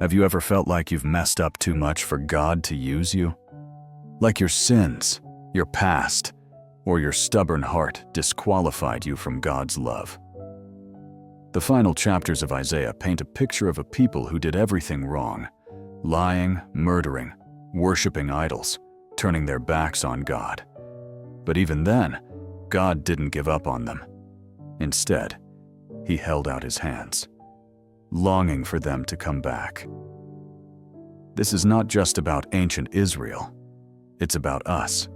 Have you ever felt like you've messed up too much for God to use you? Like your sins, your past, or your stubborn heart disqualified you from God's love? The final chapters of Isaiah paint a picture of a people who did everything wrong: lying, murdering, worshiping idols, turning their backs on God. But even then, God didn't give up on them. Instead, He held out His hands, longing for them to come back. This is not just about ancient Israel, it's about us.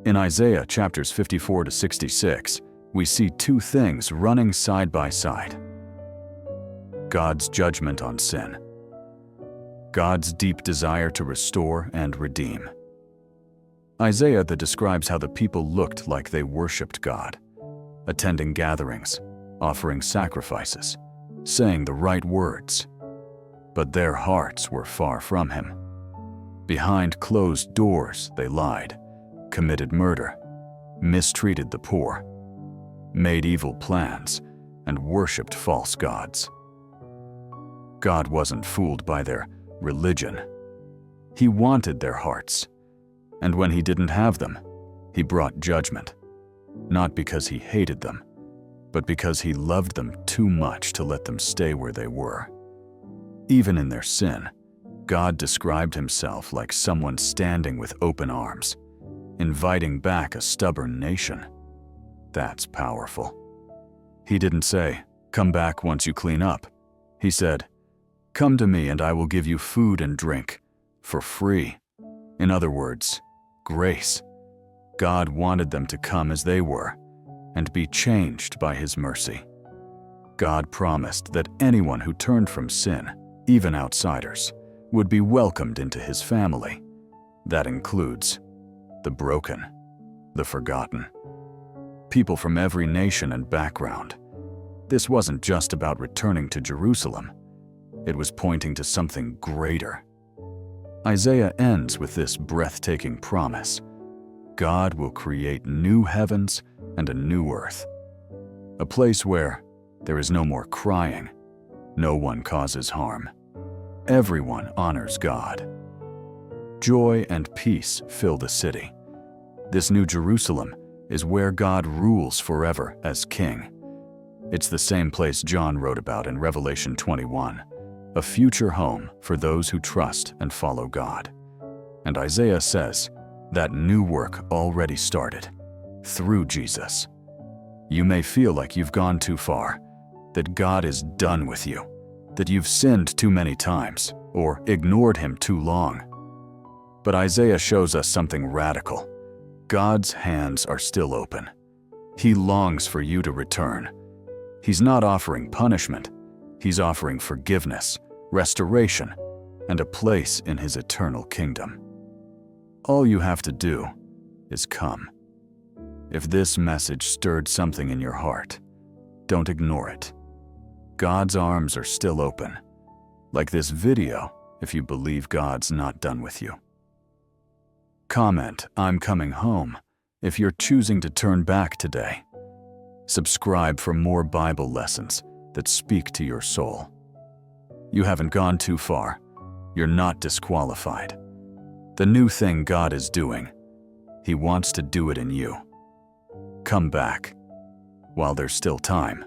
In Isaiah chapters 54 to 66, we see two things running side by side: God's judgment on sin, God's deep desire to restore and redeem. Isaiah describes how the people looked like they worshipped God, attending gatherings, offering sacrifices, saying the right words, but their hearts were far from Him. Behind closed doors, they lied, committed murder, mistreated the poor, made evil plans, and worshipped false gods. God wasn't fooled by their religion. He wanted their hearts, and when He didn't have them, He brought judgment, not because He hated them, but because He loved them too much to let them stay where they were. Even in their sin, God described Himself like someone standing with open arms, inviting back a stubborn nation. That's powerful. He didn't say, "Come back once you clean up." He said, "Come to me and I will give you food and drink for free." In other words, grace. God wanted them to come as they were and be changed by His mercy. God promised that anyone who turned from sin, even outsiders, would be welcomed into His family. That includes the broken, the forgotten, people from every nation and background. This wasn't just about returning to Jerusalem. It was pointing to something greater. Isaiah ends with this breathtaking promise: God will create new heavens and a new earth, a place where there is no more crying, no one causes harm, everyone honors God. Joy and peace fill the city. This new Jerusalem is where God rules forever as King. It's the same place John wrote about in Revelation 21, a future home for those who trust and follow God. And Isaiah says that new work already started through Jesus. You may feel like you've gone too far, that God is done with you, that you've sinned too many times or ignored Him too long. But Isaiah shows us something radical. God's hands are still open. He longs for you to return. He's not offering punishment. He's offering forgiveness, restoration, and a place in His eternal kingdom. All you have to do is come. If this message stirred something in your heart, don't ignore it. God's arms are still open. Like this video, if you believe God's not done with you. Comment, "I'm coming home," if you're choosing to turn back today. Subscribe for more Bible lessons that speak to your soul. You haven't gone too far. You're not disqualified. The new thing God is doing, He wants to do it in you. Come back while there's still time.